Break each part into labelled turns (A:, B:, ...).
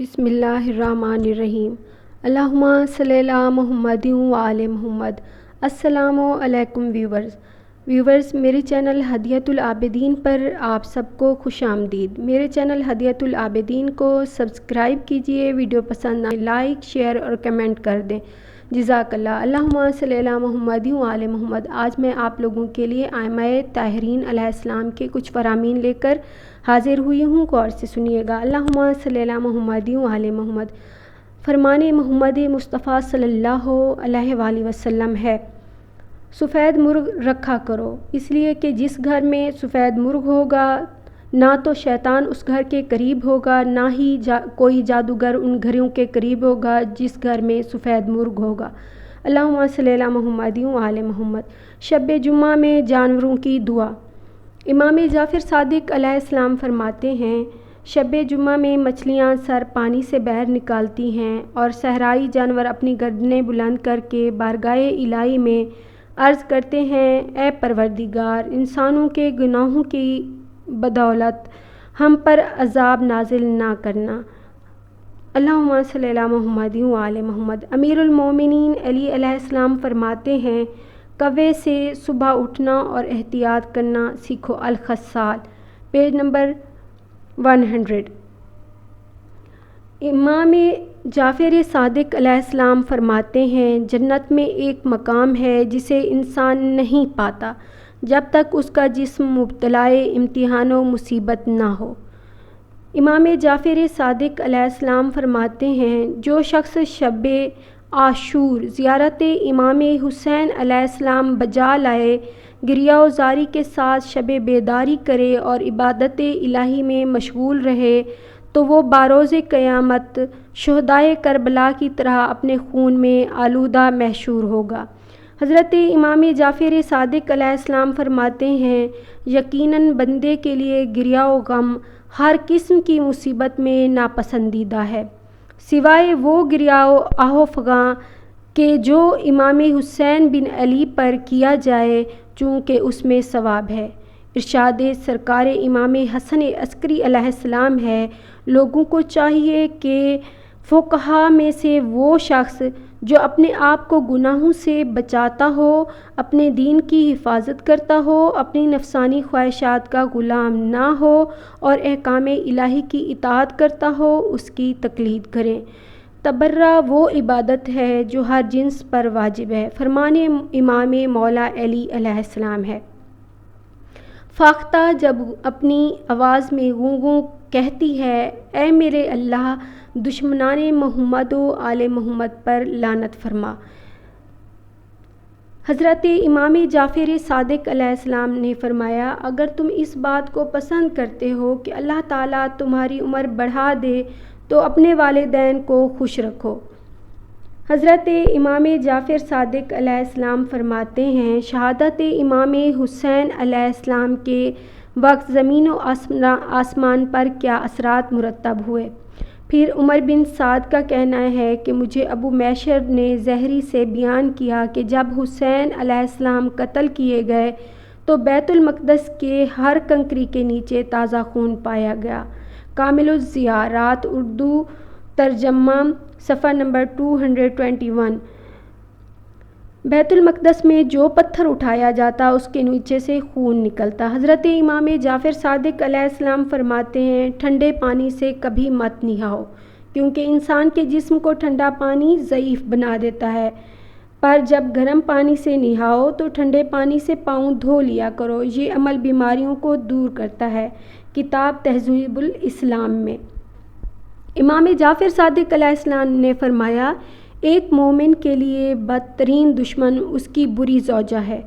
A: بسم اللہ الرحمن الرحیم۔ اللہم صلی علی محمد و آل محمد۔ السلام علیکم ویورز، میرے چینل ہدیۃ العابدین پر آپ سب کو خوش آمدید۔ میرے چینل ہدیۃ العابدین کو سبسکرائب کیجئے، ویڈیو پسند آئے لائک شیئر اور کمنٹ کر دیں، جزاک اللہ۔ اللہم صلی علی محمد و آل محمد۔ آج میں آپ لوگوں کے لیے ائمہ طاہرین علیہ السلام کے کچھ فرامین لے کر حاضر ہوئی ہوں، غور سے سنیے گا۔ اللہم صلی علی محمد و آل محمد۔ فرمان محمد مصطفیٰ صلی اللہ علیہ وآلہ وسلم ہے، سفید مرغ رکھا کرو، اس لیے کہ جس گھر میں سفید مرغ ہوگا نہ تو شیطان اس گھر کے قریب ہوگا، نہ ہی کوئی جادوگر ان گھروں کے قریب ہوگا جس گھر میں سفید مرغ ہوگا۔ اللہم صلی علی محمد و آل محمد۔ شب جمعہ میں جانوروں کی دعا۔ امام جعفر صادق علیہ السلام فرماتے ہیں، شب جمعہ میں مچھلیاں سر پانی سے باہر نکالتی ہیں اور صحرائی جانور اپنی گردنیں بلند کر کے بارگاہ الہی میں عرض کرتے ہیں، اے پروردگار، انسانوں کے گناہوں کی بدولت ہم پر عذاب نازل نہ کرنا۔ اللہم صلی علی محمد و آل محمد۔ امیر المومنین علی علیہ السلام فرماتے ہیں، کوے سے صبح اٹھنا اور احتیاط کرنا سیکھو۔ الخصال، پیج نمبر 100۔ امام جعفر صادق علیہ السلام فرماتے ہیں، جنت میں ایک مقام ہے جسے انسان نہیں پاتا جب تک اس کا جسم مبتلا امتحان و مصیبت نہ ہو۔ امام جعفر صادق علیہ السلام فرماتے ہیں، جو شخص شب عاشور زیارت امام حسین علیہ السلام بجا لائے، گریہ و زاری کے ساتھ شب بیداری کرے اور عبادت الہی میں مشغول رہے تو وہ بروز قیامت شہدائے کربلا کی طرح اپنے خون میں آلودہ محشور ہوگا۔ حضرت امام جعفر صادق علیہ السلام فرماتے ہیں، یقیناً بندے کے لیے گریہ و غم ہر قسم کی مصیبت میں ناپسندیدہ ہے، سوائے وہ گریہ و آہ فغاں کہ جو امام حسین بن علی پر کیا جائے، چونکہ اس میں ثواب ہے۔ ارشاد سرکار امام حسن عسکری علیہ السلام ہے، لوگوں کو چاہیے کہ فقہا میں سے وہ شخص جو اپنے آپ کو گناہوں سے بچاتا ہو، اپنے دین کی حفاظت کرتا ہو، اپنی نفسانی خواہشات کا غلام نہ ہو اور احکام الہی کی اطاعت کرتا ہو، اس کی تقلید کریں۔ تبرہ وہ عبادت ہے جو ہر جنس پر واجب ہے۔ فرمان امام مولا علی علیہ السلام ہے، فاختہ جب اپنی آواز میں گوں گوں کہتی ہے، اے میرے اللہ، دشمنان محمد و آل محمد پر لعنت فرما۔ حضرت امام جعفر صادق علیہ السلام نے فرمایا، اگر تم اس بات کو پسند کرتے ہو کہ اللہ تعالیٰ تمہاری عمر بڑھا دے تو اپنے والدین کو خوش رکھو۔ حضرت امام جعفر صادق علیہ السلام فرماتے ہیں، شہادت امام حسین علیہ السلام کے وقت زمین و آسمان پر کیا اثرات مرتب ہوئے۔ پھر عمر بن سعد کا کہنا ہے کہ مجھے ابو معشر نے زہری سے بیان کیا کہ جب حسین علیہ السلام قتل کیے گئے تو بیت المقدس کے ہر کنکری کے نیچے تازہ خون پایا گیا۔ کامل الزیارات، اردو ترجمہ، صفحہ نمبر 221۔ بیت المقدس میں جو پتھر اٹھایا جاتا اس کے نیچے سے خون نکلتا۔ حضرت امام جعفر صادق علیہ السلام فرماتے ہیں، ٹھنڈے پانی سے کبھی مت نہاؤ، کیونکہ انسان کے جسم کو ٹھنڈا پانی ضعیف بنا دیتا ہے، پر جب گرم پانی سے نہاؤ تو ٹھنڈے پانی سے پاؤں دھو لیا کرو، یہ عمل بیماریوں کو دور کرتا ہے۔ کتاب تہذیب الاسلام میں امام جعفر صادق علیہ السلام نے فرمایا، ایک مومن کے لیے بدترین دشمن اس کی بری زوجہ ہے۔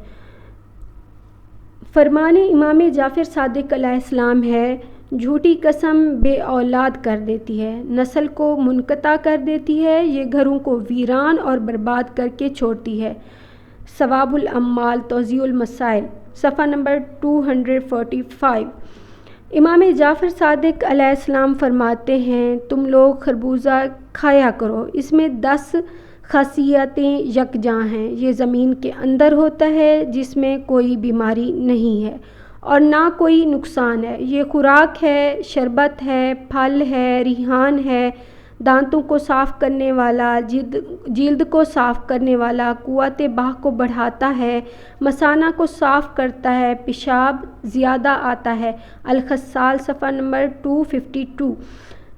A: فرمان امام جعفر صادق علیہ السلام ہے، جھوٹی قسم بے اولاد کر دیتی ہے، نسل کو منقطع کر دیتی ہے، یہ گھروں کو ویران اور برباد کر کے چھوڑتی ہے۔ ثواب الاعمال، توضیح المسائل، صفحہ نمبر 245۔ امام جعفر صادق علیہ السلام فرماتے ہیں، تم لوگ خربوزہ کھایا کرو، اس میں 10 خاصیتیں یکجاں ہیں، یہ زمین کے اندر ہوتا ہے جس میں کوئی بیماری نہیں ہے اور نہ کوئی نقصان ہے، یہ خوراک ہے، شربت ہے، پھل ہے، ریحان ہے، دانتوں کو صاف کرنے والا، جلد کو صاف کرنے والا، قوت بہ کو بڑھاتا ہے، مثانہ کو صاف کرتا ہے، پیشاب زیادہ آتا ہے۔ الخصال صفحہ نمبر 252۔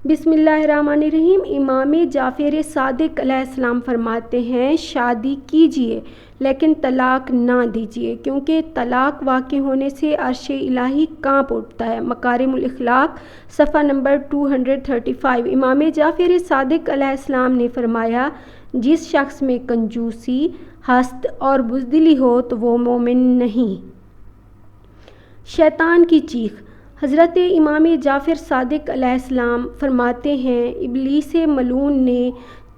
A: بسم اللہ الرحمن الرحیم۔ امام جعفر صادق علیہ السلام فرماتے ہیں شادی کیجئے لیکن طلاق نہ دیجئے، کیونکہ طلاق واقع ہونے سے عرش الہی کانپ اٹھتا ہے۔ مکارم الاخلاق صفحہ نمبر 235۔ امام جعفر صادق علیہ السلام نے فرمایا جس شخص میں کنجوسی، حسد اور بزدلی ہو تو وہ مومن نہیں۔ شیطان کی چیخ۔ حضرت امام جعفر صادق علیہ السلام فرماتے ہیں ابلیس ملعون نے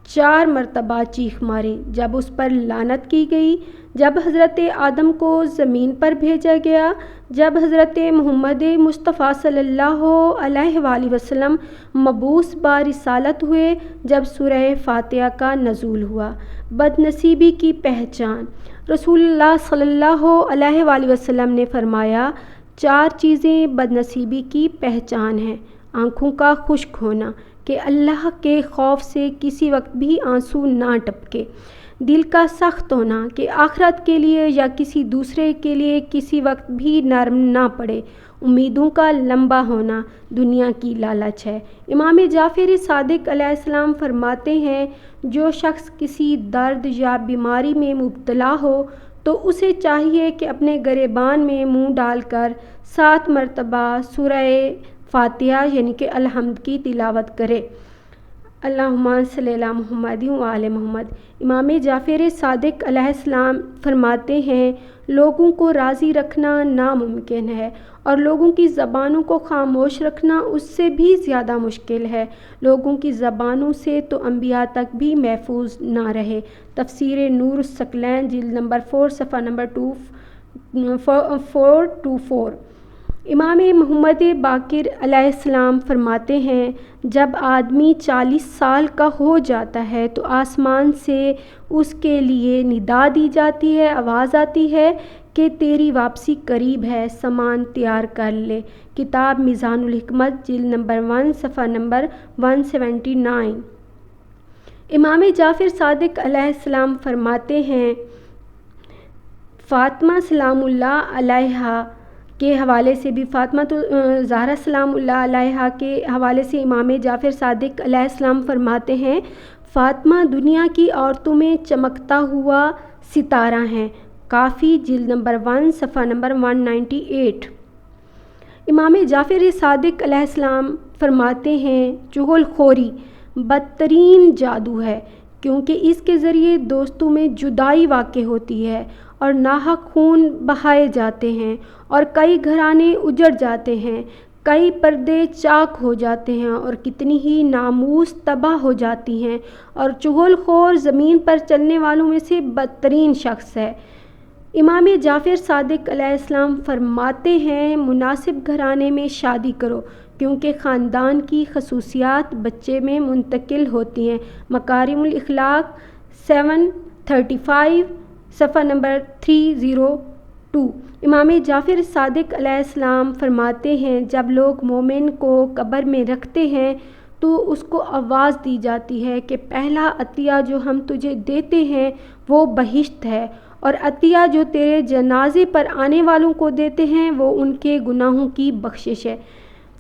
A: 4 مرتبہ چیخ ماری جب اس پر لعنت کی گئی، جب حضرت آدم کو زمین پر بھیجا گیا، جب حضرت محمد مصطفیٰ صلی اللہ علیہ وآلہ وسلم مبعوث برسالت ہوئے، جب سورہ فاتحہ کا نزول ہوا۔ بد نصیبی کی پہچان۔ رسول اللہ صلی اللہ علیہ وآلہ وسلم نے فرمایا 4 چیزیں بد نصیبی کی پہچان ہیں۔ آنکھوں کا خشک ہونا کہ اللہ کے خوف سے کسی وقت بھی آنسو نہ ٹپکے، دل کا سخت ہونا کہ آخرت کے لیے یا کسی دوسرے کے لیے کسی وقت بھی نرم نہ پڑے، امیدوں کا لمبا ہونا دنیا کی لالچ ہے۔ امام جعفر صادق علیہ السلام فرماتے ہیں جو شخص کسی درد یا بیماری میں مبتلا ہو تو اسے چاہیے کہ اپنے گریبان میں منہ ڈال کر 7 مرتبہ سورہ فاتحہ یعنی کہ الحمد کی تلاوت کرے۔ اللہم صلی علی محمد وآل محمد۔ امام جعفر صادق علیہ السلام فرماتے ہیں لوگوں کو راضی رکھنا ناممکن ہے اور لوگوں کی زبانوں کو خاموش رکھنا اس سے بھی زیادہ مشکل ہے۔ لوگوں کی زبانوں سے تو انبیاء تک بھی محفوظ نہ رہے۔ تفسیر نور الثقلین جلد نمبر 4 صفحہ نمبر 424۔ امام محمد باقر علیہ السلام فرماتے ہیں جب آدمی 40 سال کا ہو جاتا ہے تو آسمان سے اس کے لیے ندا دی جاتی ہے، آواز آتی ہے کہ تیری واپسی قریب ہے، سامان تیار کر لے۔ کتاب میزان الحکمت جلد نمبر 1 صفحہ نمبر 179۔ امام جعفر صادق علیہ السلام فرماتے ہیں فاطمہ سلام اللہ علیہا کے حوالے سے بھی، فاطمہ زہرا سلام اللہ علیہا کے حوالے سے امام جعفر صادق علیہ السلام فرماتے ہیں فاطمہ دنیا کی عورتوں میں چمکتا ہوا ستارہ ہیں۔ کافی جلد نمبر 1 صفحہ نمبر 198۔ امام جعفر صادق علیہ السلام فرماتے ہیں چغل خوری بدترین جادو ہے، کیونکہ اس کے ذریعے دوستوں میں جدائی واقع ہوتی ہے اور ناحق خون بہائے جاتے ہیں اور کئی گھرانے اجڑ جاتے ہیں، کئی پردے چاک ہو جاتے ہیں اور کتنی ہی ناموس تباہ ہو جاتی ہیں، اور چغل خور زمین پر چلنے والوں میں سے بدترین شخص ہے۔ امام جعفر صادق علیہ السلام فرماتے ہیں مناسب گھرانے میں شادی کرو کیونکہ خاندان کی خصوصیات بچے میں منتقل ہوتی ہیں۔ مکارم الاخلاق 735 صفحہ نمبر 302۔ امام جعفر صادق علیہ السلام فرماتے ہیں جب لوگ مومن کو قبر میں رکھتے ہیں تو اس کو آواز دی جاتی ہے کہ پہلا عطیہ جو ہم تجھے دیتے ہیں وہ بہشت ہے، اور عطیہ جو تیرے جنازے پر آنے والوں کو دیتے ہیں وہ ان کے گناہوں کی بخشش ہے۔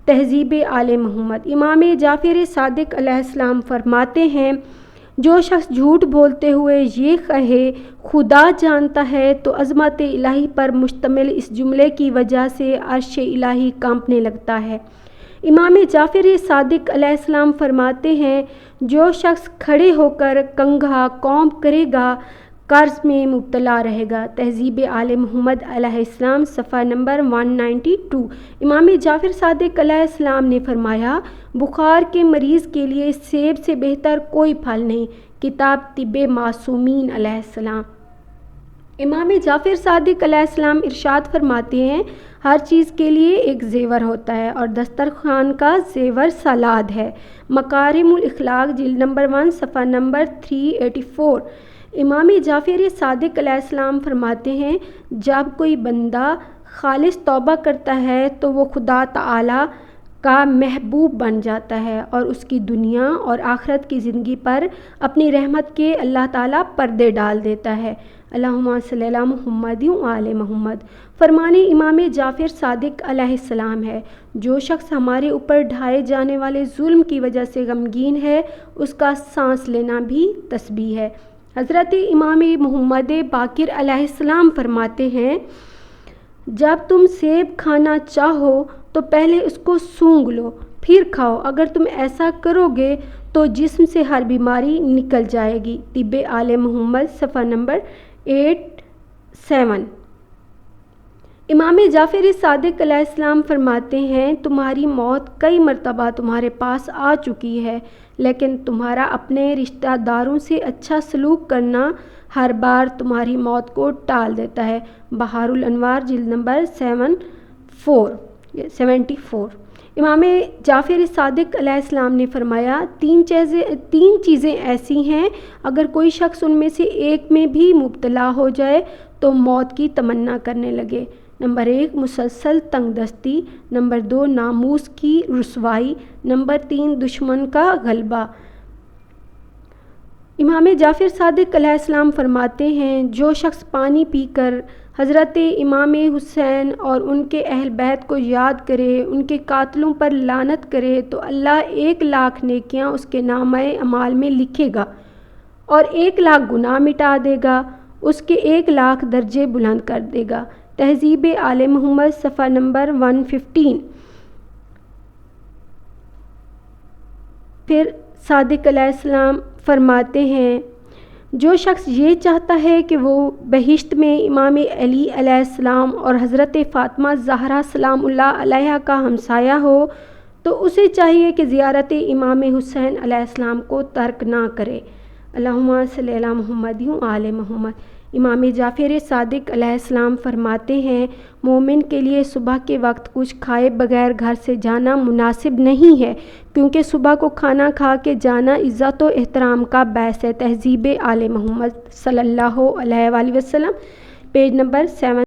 A: تہذیب آل محمد۔ امام جعفر صادق علیہ السلام فرماتے ہیں جو شخص جھوٹ بولتے ہوئے یہ کہے خدا جانتا ہے تو عظمت الہی پر مشتمل اس جملے کی وجہ سے عرش الہی کانپنے لگتا ہے۔ امام جعفر صادق علیہ السلام فرماتے ہیں جو شخص کھڑے ہو کر کنگھا قوم کرے گا قرض میں مبتلا رہے گا۔ تہذیب آل محمد علیہ السلام صفحہ نمبر 192۔ امام جعفر صادق علیہ السلام نے فرمایا بخار کے مریض کے لیے سیب سے بہتر کوئی پھل نہیں۔ کتاب طب معصومین علیہ السلام۔ امام جعفر صادق علیہ السلام ارشاد فرماتے ہیں ہر چیز کے لیے ایک زیور ہوتا ہے اور دسترخوان کا زیور سلاد ہے۔ مکارم الاخلاق جلد نمبر 1 صفحہ نمبر 384۔ امام جعفر صادق علیہ السلام فرماتے ہیں جب کوئی بندہ خالص توبہ کرتا ہے تو وہ خدا تعالی کا محبوب بن جاتا ہے اور اس کی دنیا اور آخرت کی زندگی پر اپنی رحمت کے اللہ تعالیٰ پردے ڈال دیتا ہے۔ اللہم صلی علی محمد و آل محمد۔ فرمان امام جعفر صادق علیہ السلام ہے، جو شخص ہمارے اوپر ڈھائے جانے والے ظلم کی وجہ سے غمگین ہے، اس کا سانس لینا بھی تسبیح ہے۔ حضرت امام محمد باقر علیہ السلام فرماتے ہیں، جب تم سیب کھانا چاہو تو پہلے اس کو سونگھ لو پھر کھاؤ، اگر تم ایسا کرو گے تو جسم سے ہر بیماری نکل جائے گی۔ طب آل محمد صفحہ نمبر 87۔ امام جعفر صادق علیہ السلام فرماتے ہیں، تمہاری موت کئی مرتبہ تمہارے پاس آ چکی ہے، لیکن تمہارا اپنے رشتہ داروں سے اچھا سلوک کرنا ہر بار تمہاری موت کو ٹال دیتا ہے۔ بہار الانوار جلد نمبر 74۔ امام جعفر صادق علیہ السلام نے فرمایا، تین چیزیں ایسی ہیں، اگر کوئی شخص ان میں سے ایک میں بھی مبتلا ہو جائے تو موت کی تمنا کرنے لگے۔ نمبر 1 مسلسل تنگ دستی، نمبر 2 ناموس کی رسوائی، نمبر 3 دشمن کا غلبہ۔ امام جعفر صادق علیہ السلام فرماتے ہیں، جو شخص پانی پی کر حضرت امام حسین اور ان کے اہل بیت کو یاد کرے، ان کے قاتلوں پر لعنت کرے تو اللہ 1,00,000 نیکیاں اس کے نامہ اعمال میں لکھے گا اور 1,00,000 گناہ مٹا دے گا، اس کے 1,00,000 درجے بلند کر دے گا۔ تہذیب آل محمد صفحہ نمبر 115۔ پھر صادق علیہ السلام فرماتے ہیں، جو شخص یہ چاہتا ہے کہ وہ بہشت میں امام علی علیہ السلام اور حضرت فاطمہ زہرا سلام اللہ علیہا کا ہمسایہ ہو تو اسے چاہیے کہ زیارت امام حسین علیہ السلام کو ترک نہ کرے۔ اللہم صلی علی محمد و آل محمد۔ امام جعفر صادق علیہ السلام فرماتے ہیں، مومن کے لیے صبح کے وقت کچھ کھائے بغیر گھر سے جانا مناسب نہیں ہے، کیونکہ صبح کو کھانا کھا کے جانا عزت و احترام کا باعث ہے۔ تہذیب آل محمد صلی اللہ علیہ وآلہ وسلم، پیج نمبر 7۔